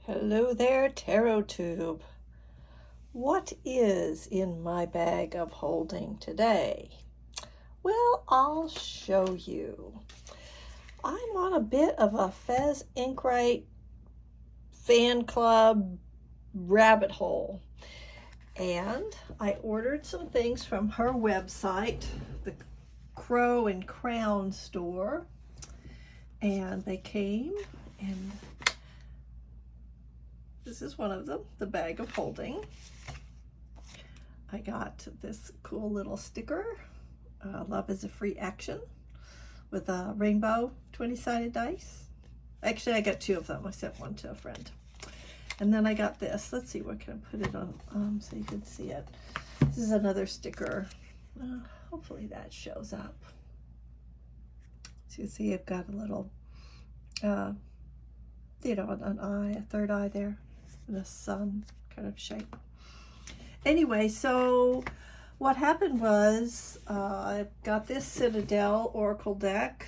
Hello there, Tarot Tube. What is in my bag of holding today? Well, I'll show you. I'm on a bit of a Fez Inkwright fan club rabbit hole. And I ordered some things from her website, the Crow and Crown store. And they came, and this is one of them, the bag of holding. I got this cool little sticker, Love is a Free Action, with a rainbow 20-sided dice. Actually, I got two of them. I sent one to a friend. And then I got this. Let's see, what can I put it on so you can see it. This is another sticker. Hopefully that shows up. So you see I've got a little, an eye, a third eye there, and a sun kind of shape. Anyway, so what happened was I got this Citadel Oracle deck,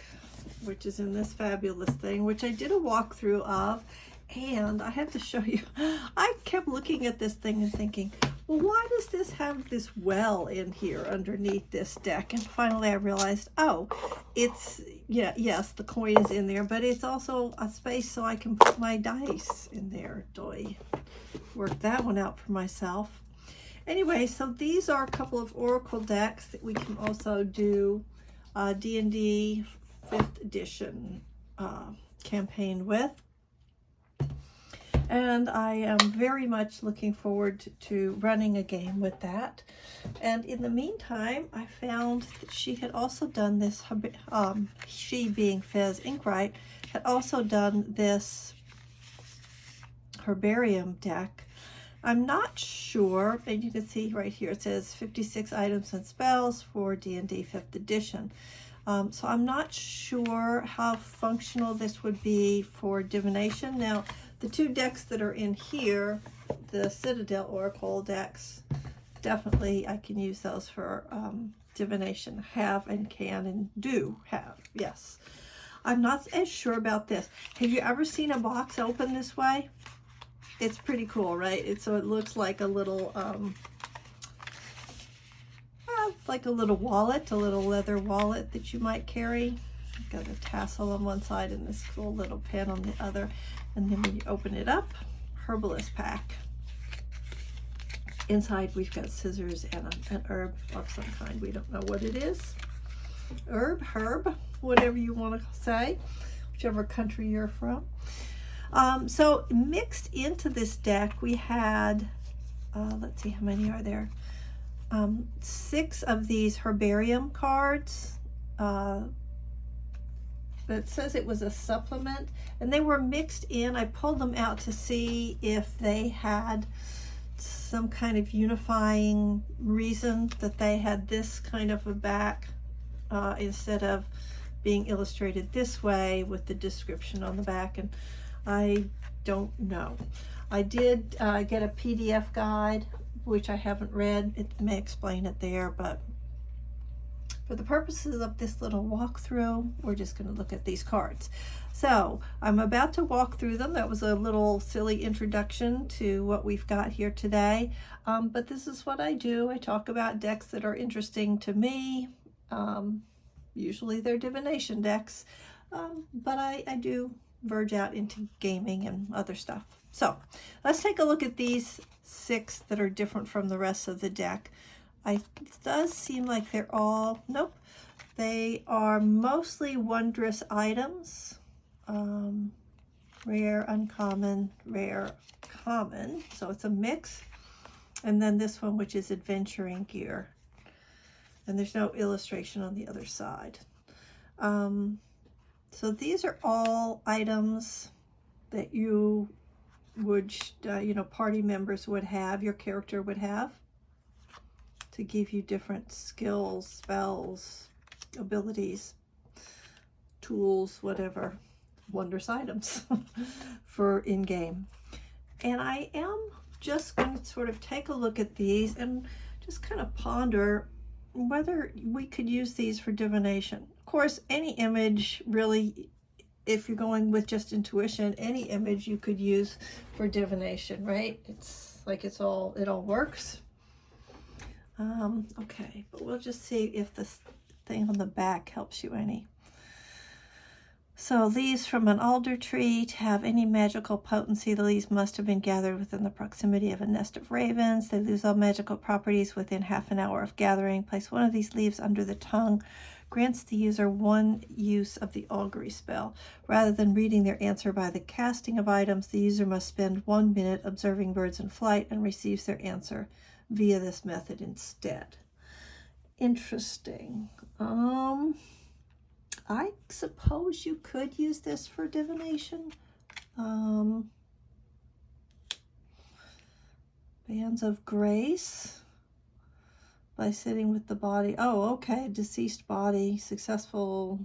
which is in this fabulous thing, which I did a walkthrough of, and I have to show you. I kept looking at this thing and thinking, well, why does this have this well in here underneath this deck? And finally I realized, oh, it's, yes, the coin is in there, but it's also a space so I can put my dice in there. Doy, worked that one out for myself. Anyway, so these are a couple of Oracle decks that we can also do D&D 5th edition campaign with. And I am very much looking forward to running a game with that. And in the meantime, I found that she had also done this, she being Fez Inkwright, had also done this Herbarium deck. I'm not sure, and you can see right here, it says 56 items and spells for D&D 5th edition. So I'm not sure how functional this would be for divination. Now, the two decks that are in here, the Citadel Oracle decks, definitely I can use those for divination. Have and can and do have, yes. I'm not as sure about this. Have you ever seen a box open this way? It's pretty cool, right? So it looks like a little, wallet, a little leather wallet that you might carry. Got a tassel on one side and this cool little pen on the other. And then when you open it up, Herbalist pack. Inside we've got scissors and an herb of some kind. We don't know what it is. Herb, whatever you want to say, whichever country you're from. So mixed into this deck, we had, let's see, how many are there? 6 of these Herbarium cards. It says it was a supplement, and they were mixed in. I pulled them out to see if they had some kind of unifying reason that they had this kind of a back instead of being illustrated this way with the description on the back, and I don't know. I did get a PDF guide, which I haven't read. It may explain it there, but for the purposes of this little walkthrough, we're just going to look at these cards. So I'm about to walk through them. That was a little silly introduction to what we've got here today. But this is what I do. I talk about decks that are interesting to me. Usually they're divination decks, but I do verge out into gaming and other stuff. So let's take a look at these 6 that are different from the rest of the deck. It does seem like they're all, nope, they are mostly wondrous items. Rare, uncommon, rare, common. So it's a mix. And then this one, which is adventuring gear. And there's no illustration on the other side. So these are all items that you would, party members would have, your character would have, to give you different skills, spells, abilities, tools, whatever, wondrous items for in-game. And I am just going to sort of take a look at these and just kind of ponder whether we could use these for divination. Of course, any image really if you're going with just intuition, any image you could use for divination, right? It's like it all works. Okay, but we'll just see if this thing on the back helps you any. So leaves from an alder tree. To have any magical potency, the leaves must have been gathered within the proximity of a nest of ravens. They lose all magical properties within half an hour of gathering. Place one of these leaves under the tongue. Grants the user one use of the augury spell. Rather than reading their answer by the casting of items, the user must spend 1 minute observing birds in flight and receives their answer via this method instead. Interesting. I suppose you could use this for divination. Bands of Grace. By sitting with the body. Oh, okay. Deceased body. Successful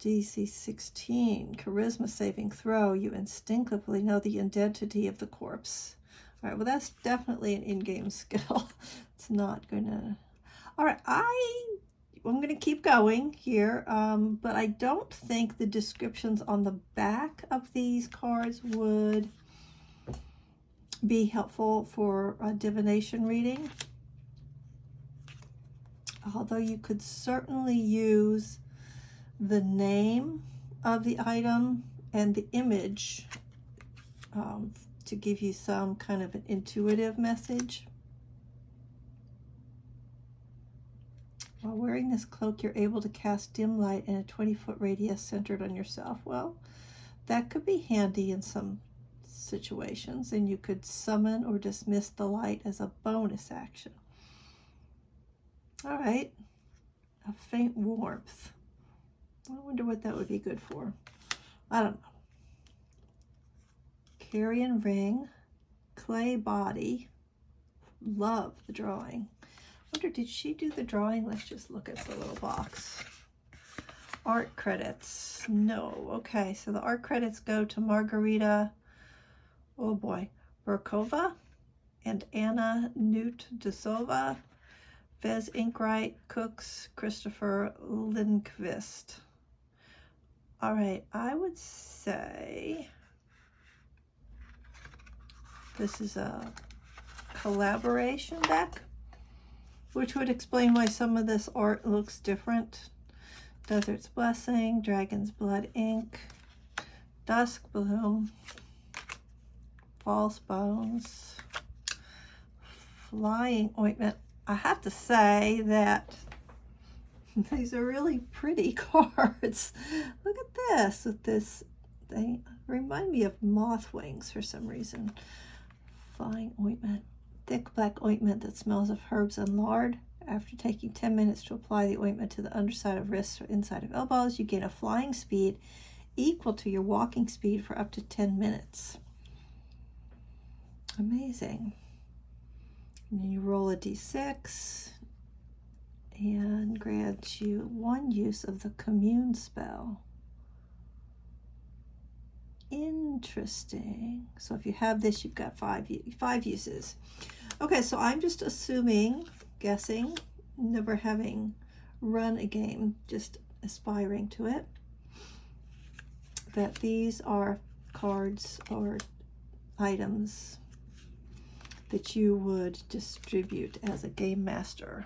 DC 16. Charisma saving throw. You instinctively know the identity of the corpse. All right. Well, that's definitely an in-game skill. It's not going to... All right. I'm going to keep going here, but I don't think the descriptions on the back of these cards would be helpful for a divination reading. Although you could certainly use the name of the item and the image to give you some kind of an intuitive message. While wearing this cloak, you're able to cast dim light in a 20-foot radius centered on yourself. Well, that could be handy in some situations, and you could summon or dismiss the light as a bonus action. All right, a faint warmth. I wonder what that would be good for. I don't know. Carrion ring, clay body. Love the drawing. I wonder, did she do the drawing? Let's just look at the little box. Art credits. No. Okay, so the art credits go to Margarita, oh boy, Burkova and Anna Newt-Desova. Fez Inkwright, Cooks, Christopher Lindqvist. All right, I would say this is a collaboration deck, which would explain why some of this art looks different. Desert's Blessing, Dragon's Blood Ink, Dusk Bloom, False Bones, Flying Ointment. I have to say that these are really pretty cards. Look at this. With this, they remind me of moth wings for some reason. Flying Ointment. Thick black ointment that smells of herbs and lard. After taking 10 minutes to apply the ointment to the underside of wrists or inside of elbows, you gain a flying speed equal to your walking speed for up to 10 minutes. Amazing. And then you roll a d6 and grants you one use of the commune spell. Interesting. So if you have this, you've got five uses. Okay, so I'm just assuming, guessing, never having run a game, just aspiring to it, that these are cards or items that you would distribute as a game master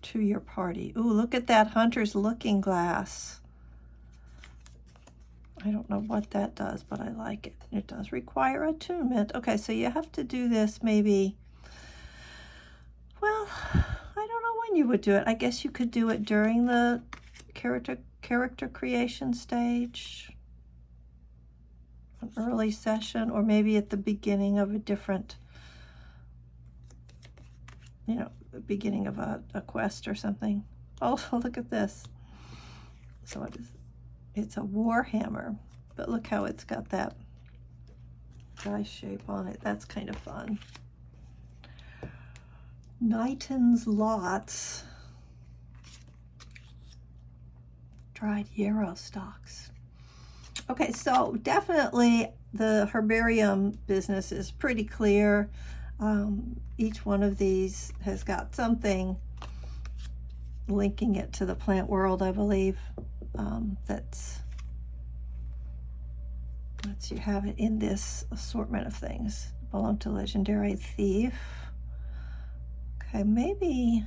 to your party. Ooh, look at that Hunter's Looking Glass. I don't know what that does, but I like it. It does require attunement. Okay, so you have to do this maybe, well, I don't know when you would do it. I guess you could do it during the character creation stage, an early session, or maybe at the beginning of a different, beginning of a quest or something. Oh, look at this. So it's a Warhammer, but look how it's got that die shape on it. That's kind of fun. Knighton's Lots. Dried yarrow stalks. Okay, so definitely the herbarium business is pretty clear. Each one of these has got something linking it to the plant world, I believe. That's lets you have it in this assortment of things. Belong to Legendary Thief. Okay, maybe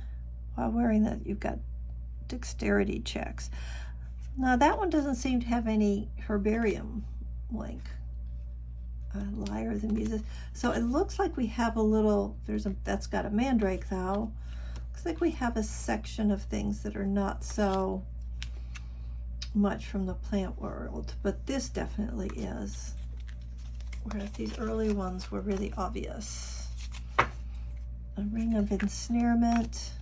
while wearing that you've got dexterity checks. Now that one doesn't seem to have any Herbarium link. Lyre the Muses. So it looks like we have a little, that's got a mandrake though. Looks like we have a section of things that are not so much from the plant world, but this definitely is. Whereas these early ones were really obvious. A Ring of Ensnarement,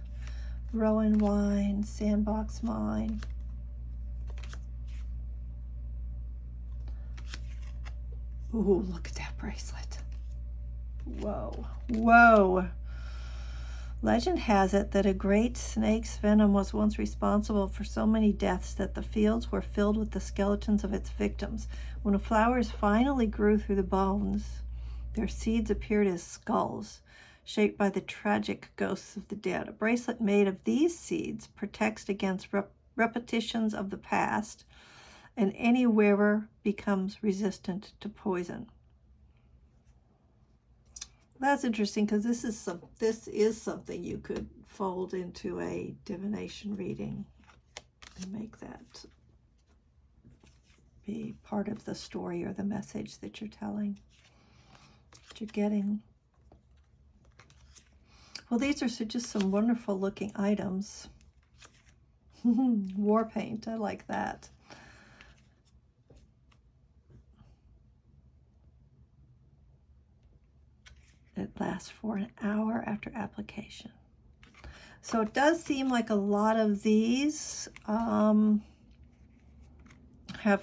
Rowan Wine, Sandbox Mine. Ooh, look at that bracelet. Whoa, whoa. Legend has it that a great snake's venom was once responsible for so many deaths that the fields were filled with the skeletons of its victims. When the flowers finally grew through the bones, their seeds appeared as skulls, shaped by the tragic ghosts of the dead. A bracelet made of these seeds protects against repetitions of the past, and any wearer becomes resistant to poison. That's interesting because this is something you could fold into a divination reading and make that be part of the story or the message that you're telling, that you're getting. Well, these are just some wonderful looking items. War paint, I like that. It lasts for an hour after application. So it does seem like a lot of these have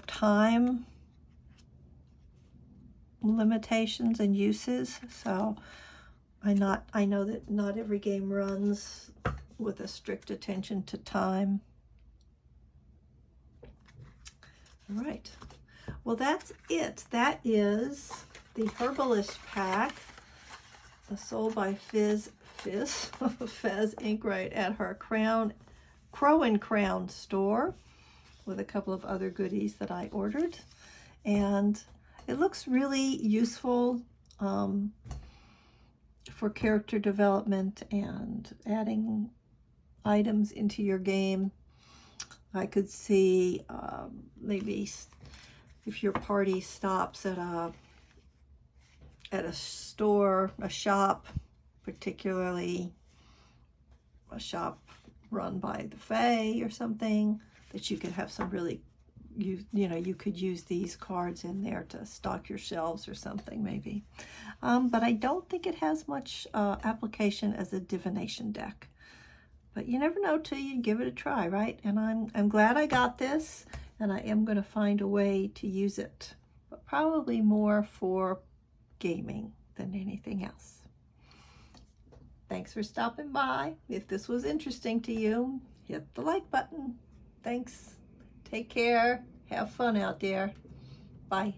time limitations and uses. So I know that not every game runs with a strict attention to time. All right. Well, that's it. That is the Herbalist pack. Sold by Fez Ink right at her Crow and Crown store with a couple of other goodies that I ordered. And it looks really useful for character development and adding items into your game. I could see maybe if your party stops at a store, a shop, particularly a shop run by the Fae or something, that you could have some really, you could use these cards in there to stock your shelves or something maybe. But I don't think it has much application as a divination deck. But you never know till you give it a try, right? And I'm glad I got this, and I am going to find a way to use it, but probably more for gaming than anything else. Thanks for stopping by. If this was interesting to you, hit the like button. Thanks. Take care. Have fun out there. Bye.